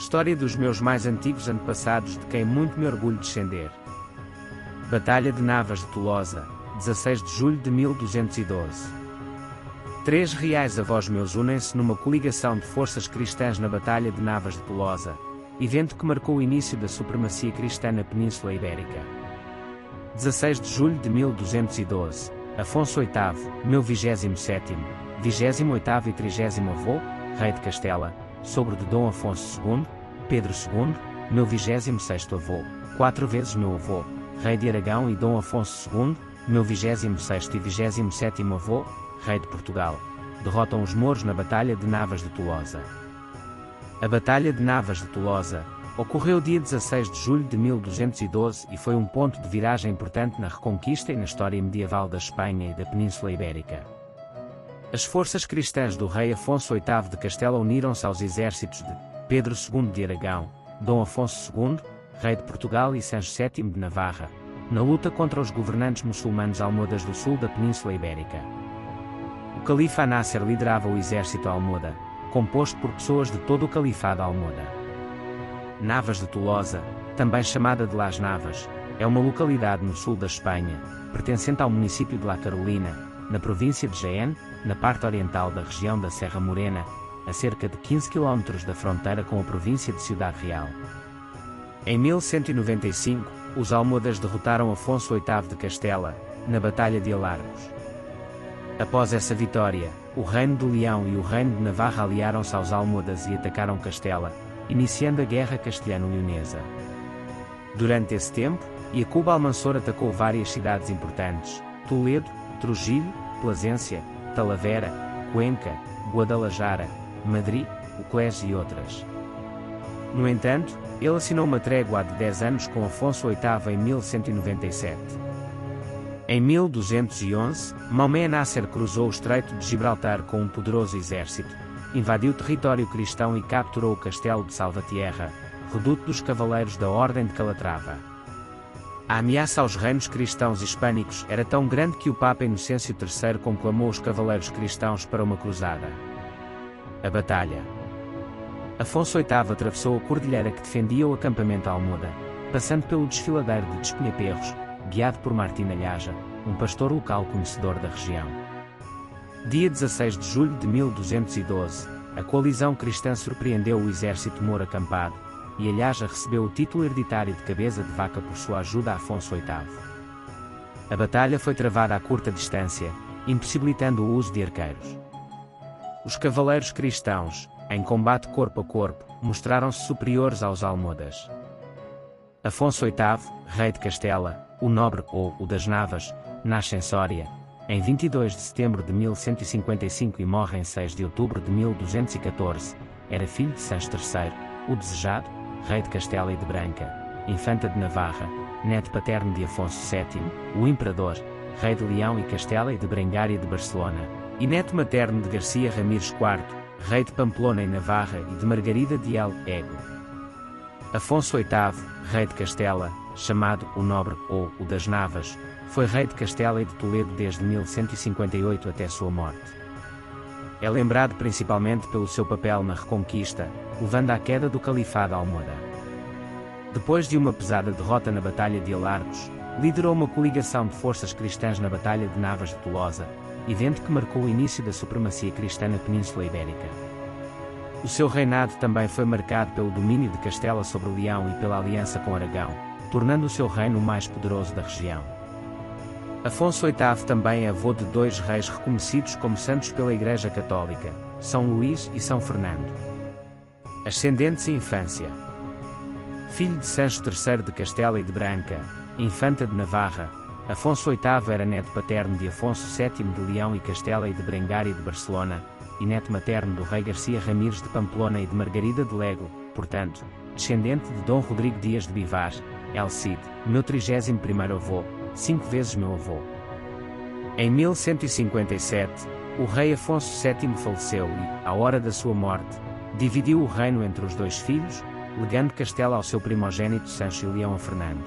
História dos meus mais antigos antepassados de quem muito me orgulho descender. Batalha de Navas de Tolosa, 16 de julho de 1212. 3 reais avós meus unem-se numa coligação de forças cristãs na Batalha de Navas de Tolosa, evento que marcou o início da supremacia cristã na Península Ibérica. 16 de julho de 1212, Afonso VIII, meu 27º, 28º e 30º avô, rei de Castela, sogro de Dom Afonso II, Pedro II, meu 26º avô, 4 vezes meu avô, rei de Aragão e Dom Afonso II, meu 26º e 27º avô, rei de Portugal, derrotam os mouros na Batalha de Navas de Tolosa. A Batalha de Navas de Tolosa ocorreu dia 16 de julho de 1212 e foi um ponto de viragem importante na reconquista e na história medieval da Espanha e da Península Ibérica. As forças cristãs do rei Afonso VIII de Castela uniram-se aos exércitos de Pedro II de Aragão, Dom Afonso II, rei de Portugal e Sancho VII de Navarra, na luta contra os governantes muçulmanos almohadas do sul da Península Ibérica. O califa Nasser liderava o exército almohada, composto por pessoas de todo o califado almohada. Navas de Tolosa, também chamada de Las Navas, é uma localidade no sul da Espanha, pertencente ao município de La Carolina, na província de Jaén, na parte oriental da região da Serra Morena, a cerca de 15 km da fronteira com a província de Ciudad Real. Em 1195, os almohadas derrotaram Afonso VIII de Castela, na Batalha de Alargos. Após essa vitória, o Reino de Leão e o Reino de Navarra aliaram-se aos almohadas e atacaram Castela, iniciando a Guerra Castelhano-Leonesa. Durante esse tempo, Yacuba Almanzor atacou várias cidades importantes: Toledo, Trujillo, Plasência, Talavera, Cuenca, Guadalajara, Madrid, Uclés e outras. No entanto, ele assinou uma trégua de 10 anos com Afonso VIII em 1197. Em 1211, Maomé Nasser cruzou o Estreito de Gibraltar com um poderoso exército, invadiu território cristão e capturou o castelo de Salvatierra, reduto dos cavaleiros da Ordem de Calatrava. A ameaça aos reinos cristãos hispânicos era tão grande que o Papa Inocêncio III conclamou os cavaleiros cristãos para uma cruzada. A batalha. Afonso VIII atravessou a cordilheira que defendia o acampamento almohada, passando pelo desfiladeiro de Despenhaperros, guiado por Martim Alhaja, um pastor local conhecedor da região. Dia 16 de julho de 1212, a coalizão cristã surpreendeu o exército mouro acampado, e Alhaja recebeu o título hereditário de cabeça de vaca por sua ajuda a Afonso VIII. A batalha foi travada a curta distância, impossibilitando o uso de arqueiros. Os cavaleiros cristãos, em combate corpo a corpo, mostraram-se superiores aos almohadas. Afonso VIII, rei de Castela, o Nobre ou o das Navas, nasce em Sória, em 22 de setembro de 1155 e morre em 6 de outubro de 1214, era filho de Sancho III, o Desejado, rei de Castela e de Branca, infanta de Navarra, neto paterno de Afonso VII, o Imperador, rei de Leão e Castela e de Brengária de Barcelona, e neto materno de Garcia Ramírez IV, rei de Pamplona e Navarra e de Margarida de El Ego. Afonso VIII, rei de Castela, chamado o Nobre ou o das Navas, foi rei de Castela e de Toledo desde 1158 até sua morte. É lembrado principalmente pelo seu papel na Reconquista, levando à queda do Califado almohada. Depois de uma pesada derrota na Batalha de Alargos, liderou uma coligação de forças cristãs na Batalha de Navas de Tolosa, evento que marcou o início da supremacia cristã na Península Ibérica. O seu reinado também foi marcado pelo domínio de Castela sobre Leão e pela aliança com Aragão, tornando o seu reino o mais poderoso da região. Afonso VIII também é avô de 2 reis reconhecidos como santos pela Igreja Católica, São Luís e São Fernando. Ascendentes e infância. Filho de Sancho III de Castela e de Branca, infanta de Navarra, Afonso VIII era neto paterno de Afonso VII de Leão e Castela e de Brengária de Barcelona, e neto materno do rei Garcia Ramírez de Pamplona e de Margarida de Lego, portanto, descendente de Dom Rodrigo Dias de Vivar, El Cid, meu 31º avô, 5 vezes meu avô. Em 1157, o rei Afonso VII faleceu e, à hora da sua morte, dividiu o reino entre os 2 filhos, legando Castela ao seu primogênito Sancho e Leão a Fernando.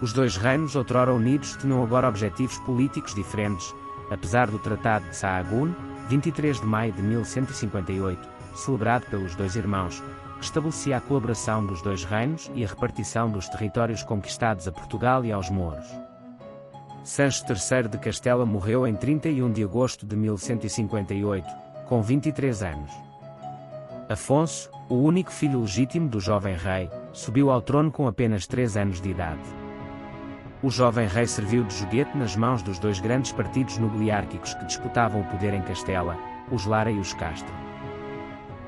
Os 2 reinos, outrora unidos, tinham agora objetivos políticos diferentes, apesar do Tratado de Sahagún, 23 de maio de 1158, celebrado pelos 2 irmãos, estabelecia a colaboração dos dois reinos e a repartição dos territórios conquistados a Portugal e aos mouros. Sancho III de Castela morreu em 31 de agosto de 1158, com 23 anos. Afonso, o único filho legítimo do jovem rei, subiu ao trono com apenas 3 anos de idade. O jovem rei serviu de joguete nas mãos dos dois grandes partidos nobiliárquicos que disputavam o poder em Castela, os Lara e os Castro.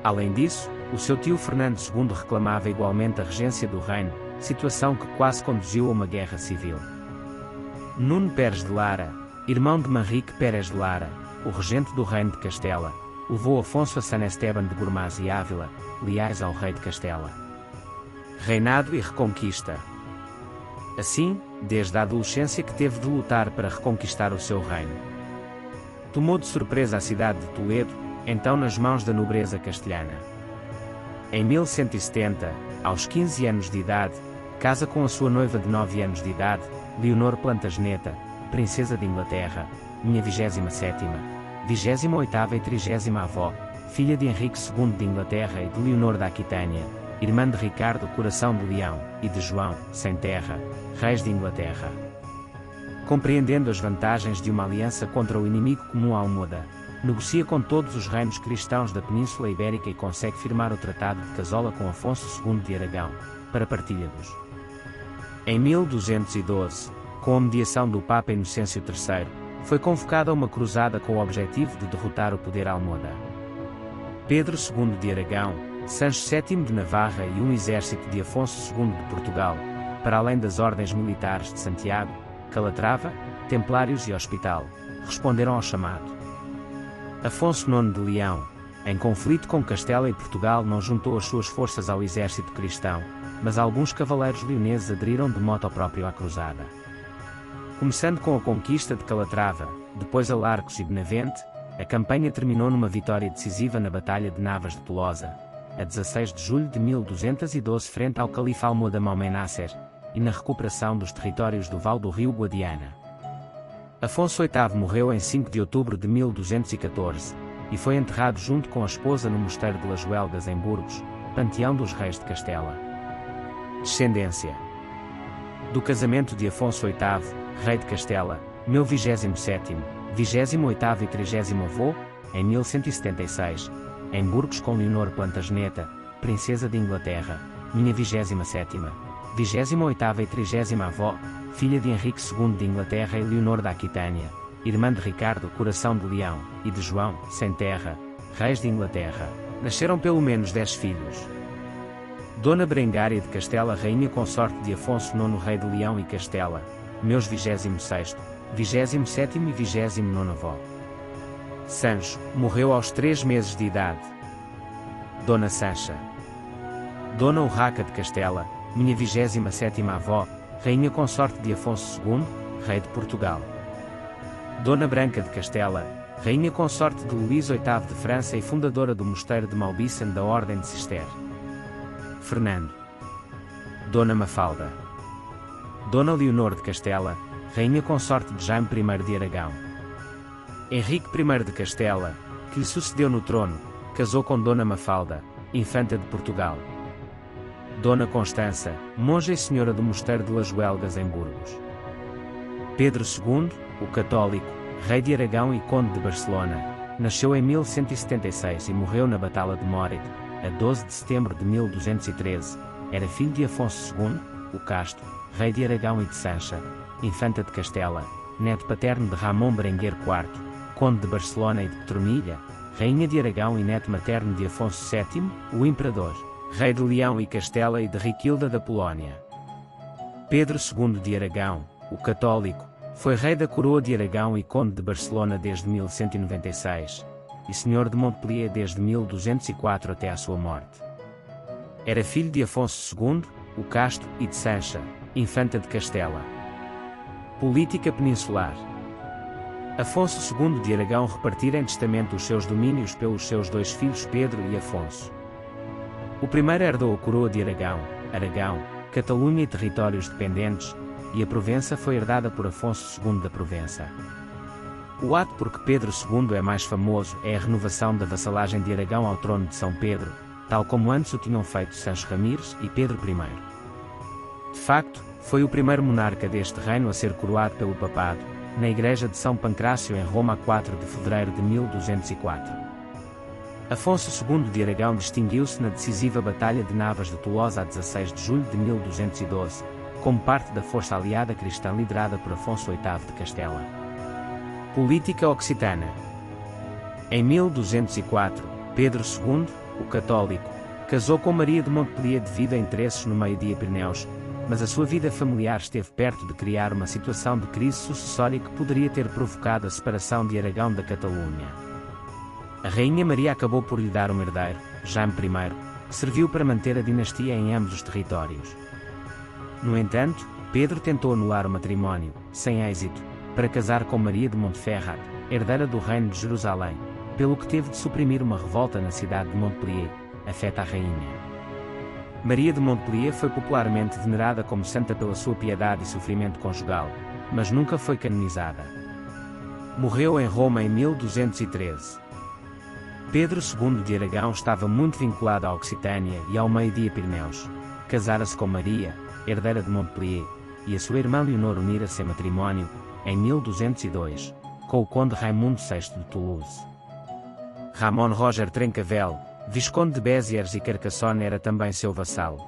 Além disso, o seu tio Fernando II reclamava igualmente a regência do reino, situação que quase conduziu a uma guerra civil. Nuno Pérez de Lara, irmão de Manrique Pérez de Lara, o regente do reino de Castela, levou Afonso a San Esteban de Gormaz e Ávila, leais ao rei de Castela. Reinado e reconquista. Assim, desde a adolescência que teve de lutar para reconquistar o seu reino. Tomou de surpresa a cidade de Toledo, então nas mãos da nobreza castelhana. Em 1170, aos 15 anos de idade, casa com a sua noiva de 9 anos de idade, Leonor Plantageneta, princesa de Inglaterra, minha 27ª, 28ª e 30ª avó, filha de Henrique II de Inglaterra e de Leonor da Aquitânia, irmã de Ricardo Coração de Leão, e de João, sem terra, reis de Inglaterra. Compreendendo as vantagens de uma aliança contra o inimigo comum Almoda, negocia com todos os reinos cristãos da Península Ibérica e consegue firmar o Tratado de Casola com Afonso II de Aragão, para partilha-dos. Em 1212, com a mediação do Papa Inocêncio III, foi convocada uma cruzada com o objetivo de derrotar o poder almoda. Pedro II de Aragão, Sancho VII de Navarra e um exército de Afonso II de Portugal, para além das ordens militares de Santiago, Calatrava, Templários e Hospital, responderam ao chamado. Afonso IX de Leão, em conflito com Castela e Portugal, não juntou as suas forças ao exército cristão, mas alguns cavaleiros leoneses aderiram de moto próprio à cruzada. Começando com a conquista de Calatrava, depois Alarcos e Benavente, a campanha terminou numa vitória decisiva na Batalha de Navas de Tolosa, a 16 de julho de 1212 frente ao califa Almoda Maumen Nasser, e na recuperação dos territórios do Val do Rio Guadiana. Afonso VIII morreu em 5 de outubro de 1214, e foi enterrado junto com a esposa no Mosteiro de Las Huelgas em Burgos, panteão dos reis de Castela. Descendência. Do casamento de Afonso VIII, rei de Castela, meu 27º, 28º e 30º avô, em 1176, em Burgos com Leonor Plantageneta, princesa de Inglaterra, minha 27ª, 28ª e 30ª avó, filha de Henrique II de Inglaterra e Leonor da Aquitânia, irmã de Ricardo Coração de Leão, e de João, sem terra, reis de Inglaterra, nasceram pelo menos 10 filhos. Dona Berengária de Castela, rainha consorte de Afonso IX rei de Leão e Castela, meus 26º, 27º e 29º avó. Sancho, morreu aos 3 meses de idade. Dona Sancha. Dona Urraca de Castela, minha 27ª avó, rainha consorte de Afonso II, rei de Portugal. Dona Branca de Castela, rainha consorte de Luís VIII de França e fundadora do mosteiro de Maubiçan da Ordem de Cister. Fernando. Dona Mafalda. Dona Leonor de Castela, rainha consorte de Jaime I de Aragão. Henrique I de Castela, que lhe sucedeu no trono, casou com Dona Mafalda, infanta de Portugal. Dona Constança, monja e senhora do mosteiro de Las Huelgas em Burgos. Pedro II, o católico, rei de Aragão e conde de Barcelona, nasceu em 1176 e morreu na Batalha de Mórida, a 12 de setembro de 1213, era filho de Afonso II, o Casto, rei de Aragão e de Sancha, infanta de Castela, neto paterno de Ramon Berenguer IV, conde de Barcelona e de Petronilha, rainha de Aragão e neto materno de Afonso VII, o imperador, rei de Leão e Castela e de Riquilda da Polónia. Pedro II de Aragão, o católico, foi rei da coroa de Aragão e conde de Barcelona desde 1196, e senhor de Montpellier desde 1204 até à sua morte. Era filho de Afonso II, o Casto, e de Sancha, infanta de Castela. Política peninsular. Afonso II de Aragão repartira em testamento os seus domínios pelos seus 2 filhos Pedro e Afonso. O primeiro herdou a coroa de Aragão, Catalunha e territórios dependentes, e a Provença foi herdada por Afonso II da Provença. O ato por que Pedro II é mais famoso é a renovação da vassalagem de Aragão ao trono de São Pedro, tal como antes o tinham feito Sancho Ramírez e Pedro I. De facto, foi o primeiro monarca deste reino a ser coroado pelo papado, na igreja de São Pancrácio em Roma a 4 de fevereiro de 1204. Afonso II de Aragão distinguiu-se na decisiva Batalha de Navas de Tolosa a 16 de julho de 1212, como parte da força aliada cristã liderada por Afonso VIII de Castela. Política occitana. Em 1204, Pedro II, o católico, casou com Maria de Montpellier devido a interesses no meio-dia Pirineus, mas a sua vida familiar esteve perto de criar uma situação de crise sucessória que poderia ter provocado a separação de Aragão da Catalunha. A Rainha Maria acabou por lhe dar um herdeiro, Jaime I, que serviu para manter a dinastia em ambos os territórios. No entanto, Pedro tentou anular o matrimónio, sem êxito, para casar com Maria de Montferrat, herdeira do Reino de Jerusalém, pelo que teve de suprimir uma revolta na cidade de Montpellier, afeta a rainha. Maria de Montpellier foi popularmente venerada como santa pela sua piedade e sofrimento conjugal, mas nunca foi canonizada. Morreu em Roma em 1213. Pedro II de Aragão estava muito vinculado à Occitânia e ao meio-dia Pirineus. Casara-se com Maria, herdeira de Montpellier, e a sua irmã Leonor unira-se em matrimónio, em 1202, com o conde Raimundo VI de Toulouse. Ramon Roger Trencavel, visconde de Béziers e Carcassonne, era também seu vassalo.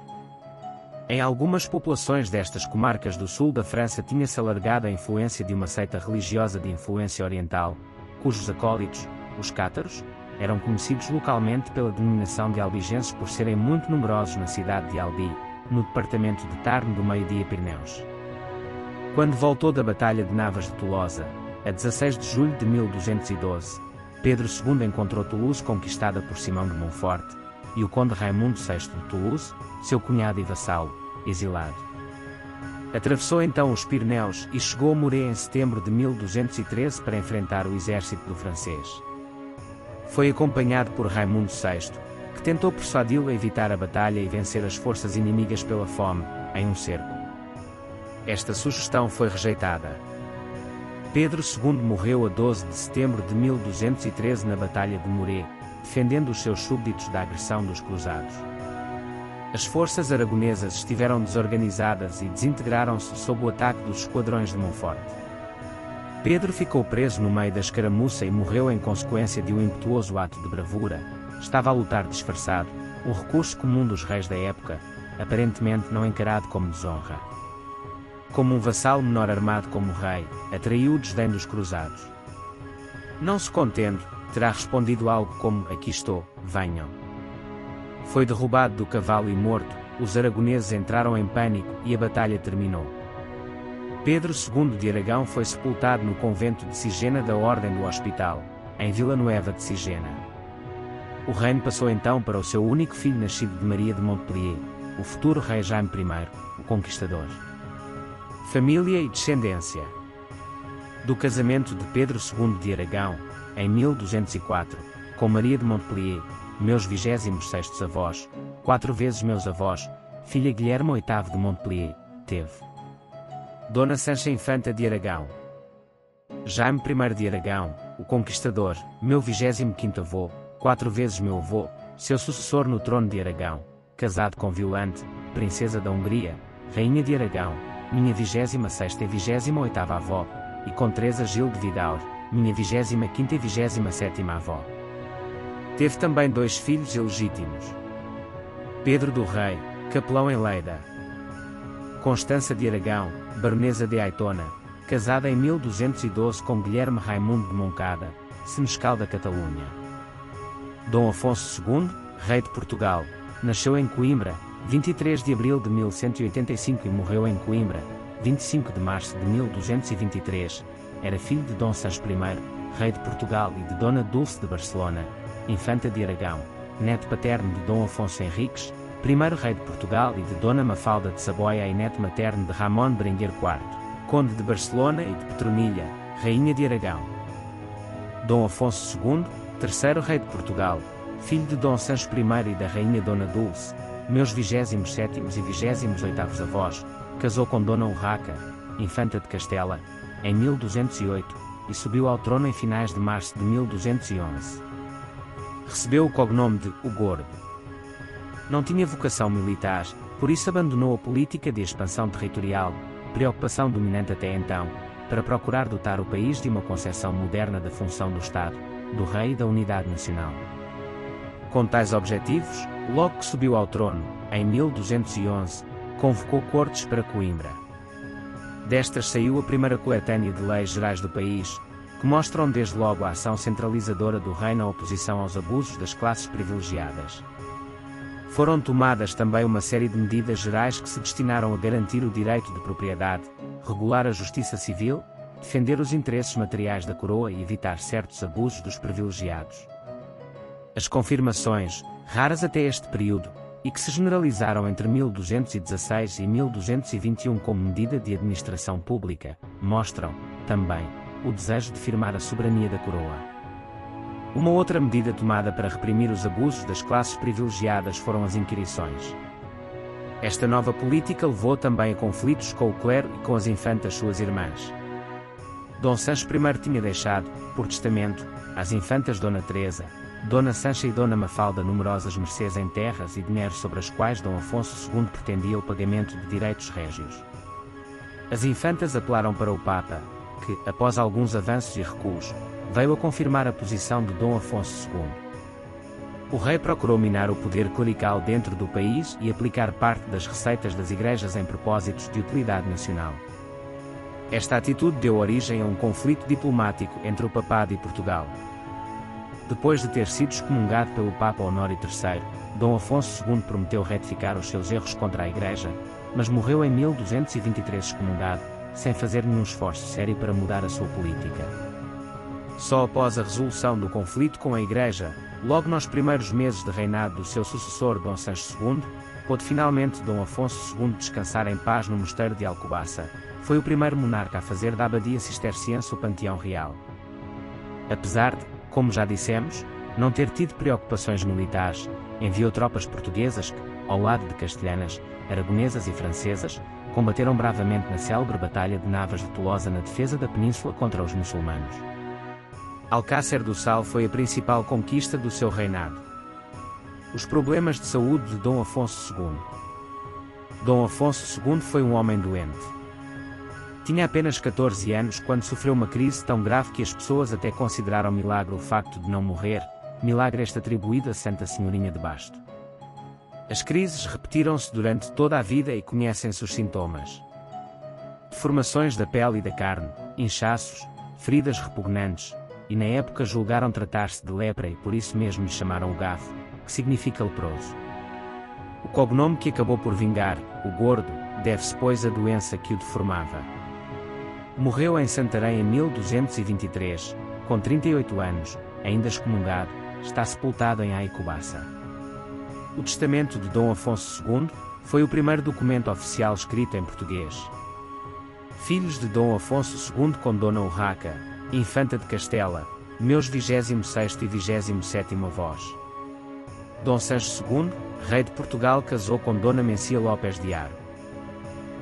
Em algumas populações destas comarcas do sul da França tinha-se alargado a influência de uma seita religiosa de influência oriental, cujos acólitos, os cátaros, eram conhecidos localmente pela denominação de albigenses por serem muito numerosos na cidade de Albi, no departamento de Tarn do meio-dia Pirineus. Quando voltou da Batalha de Navas de Tolosa, a 16 de julho de 1212, Pedro II encontrou Toulouse conquistada por Simão de Montfort, e o conde Raimundo VI de Toulouse, seu cunhado e vassalo, exilado. Atravessou então os Pirineus e chegou a Moret em setembro de 1213 para enfrentar o exército do francês. Foi acompanhado por Raimundo VI, que tentou persuadi-lo a evitar a batalha e vencer as forças inimigas pela fome, em um cerco. Esta sugestão foi rejeitada. Pedro II morreu a 12 de setembro de 1213 na Batalha de Moret, defendendo os seus súbditos da agressão dos cruzados. As forças aragonesas estiveram desorganizadas e desintegraram-se sob o ataque dos esquadrões de Montfort. Pedro ficou preso no meio da escaramuça e morreu em consequência de um impetuoso ato de bravura. Estava a lutar disfarçado, um recurso comum dos reis da época, aparentemente não encarado como desonra. Como um vassalo menor armado como o rei, atraiu o desdém dos cruzados. Não se contendo, terá respondido algo como: "Aqui estou, venham." Foi derrubado do cavalo e morto, os aragoneses entraram em pânico e a batalha terminou. Pedro II de Aragão foi sepultado no convento de Sigena da Ordem do Hospital, em Vila Nueva de Sigena. O reino passou então para o seu único filho nascido de Maria de Montpellier, o futuro rei Jaime I, o Conquistador. Família e descendência. Do casamento de Pedro II de Aragão, em 1204, com Maria de Montpellier, meus 26º avós, 4 vezes meus avós, filha Guilherme VIII de Montpellier, teve. Dona Sancha Infanta de Aragão. Jaime I de Aragão, o Conquistador, meu 25º avô, 4 vezes meu avô, seu sucessor no trono de Aragão, casado com Violante, princesa da Hungria, rainha de Aragão, minha 26ª e 28ª avó, e com Teresa Gil de Vidaur, minha 25ª e 27ª avó. Teve também 2 filhos ilegítimos. Pedro do Rei, capelão em Leida. Constança de Aragão, baronesa de Aitona, casada em 1212 com Guilherme Raimundo de Moncada, senescal da Catalunha. Dom Afonso II, rei de Portugal, nasceu em Coimbra, 23 de abril de 1185 e morreu em Coimbra, 25 de março de 1223, era filho de Dom Sancho I, rei de Portugal, e de Dona Dulce de Barcelona, infanta de Aragão, neto paterno de Dom Afonso Henriques, primeiro rei de Portugal, e de Dona Mafalda de Saboia, e neto materno de Ramón Berenguer IV, conde de Barcelona, e de Petronilha, rainha de Aragão. Dom Afonso II, terceiro rei de Portugal, filho de Dom Sancho I e da rainha Dona Dulce, meus 27º e 28º avós, casou com Dona Urraca, infanta de Castela, em 1208, e subiu ao trono em finais de março de 1211. Recebeu o cognome de O Gordo. Não tinha vocação militar, por isso abandonou a política de expansão territorial, preocupação dominante até então, para procurar dotar o país de uma concepção moderna da função do Estado, do rei e da unidade nacional. Com tais objetivos, logo que subiu ao trono, em 1211, convocou cortes para Coimbra. Destas saiu a primeira coletânea de leis gerais do país, que mostram desde logo a ação centralizadora do rei na oposição aos abusos das classes privilegiadas. Foram tomadas também uma série de medidas gerais que se destinaram a garantir o direito de propriedade, regular a justiça civil, defender os interesses materiais da coroa e evitar certos abusos dos privilegiados. As confirmações, raras até este período, e que se generalizaram entre 1216 e 1221 como medida de administração pública, mostram, também, o desejo de firmar a soberania da coroa. Uma outra medida tomada para reprimir os abusos das classes privilegiadas foram as inquirições. Esta nova política levou também a conflitos com o clero e com as infantas suas irmãs. Dom Sancho I tinha deixado, por testamento, às infantas Dona Teresa, Dona Sancha e Dona Mafalda numerosas mercês em terras e dinheiro sobre as quais Dom Afonso II pretendia o pagamento de direitos régios. As infantas apelaram para o Papa, que, após alguns avanços e recuos, veio a confirmar a posição de Dom Afonso II. O rei procurou minar o poder clerical dentro do país e aplicar parte das receitas das igrejas em propósitos de utilidade nacional. Esta atitude deu origem a um conflito diplomático entre o Papado e Portugal. Depois de ter sido excomungado pelo Papa Honório III, Dom Afonso II prometeu retificar os seus erros contra a Igreja, mas morreu em 1223 excomungado, sem fazer nenhum esforço sério para mudar a sua política. Só após a resolução do conflito com a Igreja, logo nos primeiros meses de reinado do seu sucessor Dom Sancho II, pôde finalmente Dom Afonso II descansar em paz no mosteiro de Alcobaça. Foi o primeiro monarca a fazer da abadia cisterciense o panteão real. Apesar de, como já dissemos, não ter tido preocupações militares, enviou tropas portuguesas que, ao lado de castelhanas, aragonesas e francesas, combateram bravamente na célebre Batalha de Navas de Tolosa na defesa da península contra os muçulmanos. Alcácer do Sal foi a principal conquista do seu reinado. Os problemas de saúde de Dom Afonso II. Dom Afonso II foi um homem doente. Tinha apenas 14 anos quando sofreu uma crise tão grave que as pessoas até consideraram milagre o facto de não morrer, milagre este atribuído a Santa Senhorinha de Basto. As crises repetiram-se durante toda a vida e conhecem-se os sintomas. Deformações da pele e da carne, inchaços, feridas repugnantes, e na época julgaram tratar-se de lepra e por isso mesmo lhe chamaram o gafo, que significa leproso. O cognome que acabou por vingar, o gordo, deve-se pois à doença que o deformava. Morreu em Santarém em 1223, com 38 anos, ainda excomungado, está sepultado em Alcobaça. O testamento de Dom Afonso II foi o primeiro documento oficial escrito em português. Filhos de Dom Afonso II com Dona Urraca, Infanta de Castela, meus 26º e 27º avós. Dom Sancho II, rei de Portugal, casou com Dona Mencia Lopes de Haro.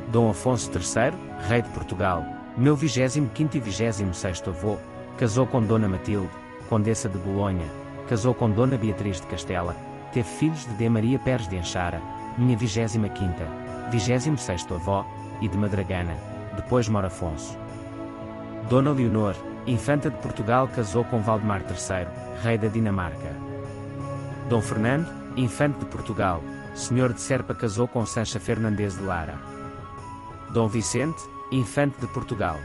Dom Afonso III, rei de Portugal, meu 25º e 26º avô, casou com Dona Matilde, Condessa de Bolonha, casou com Dona Beatriz de Castela, teve filhos de D. Maria Pérez de Anchara, minha 25ª, 26º avó, e de Madragana, depois Mor Afonso. Dona Leonor, Infanta de Portugal, casou com Valdemar III, rei da Dinamarca. Dom Fernando, Infante de Portugal, senhor de Serpa, casou com Sancha Fernandes de Lara. Dom Vicente, Infante de Portugal.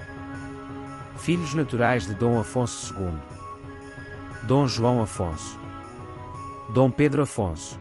Filhos naturais de Dom Afonso II. Dom João Afonso. Dom Pedro Afonso.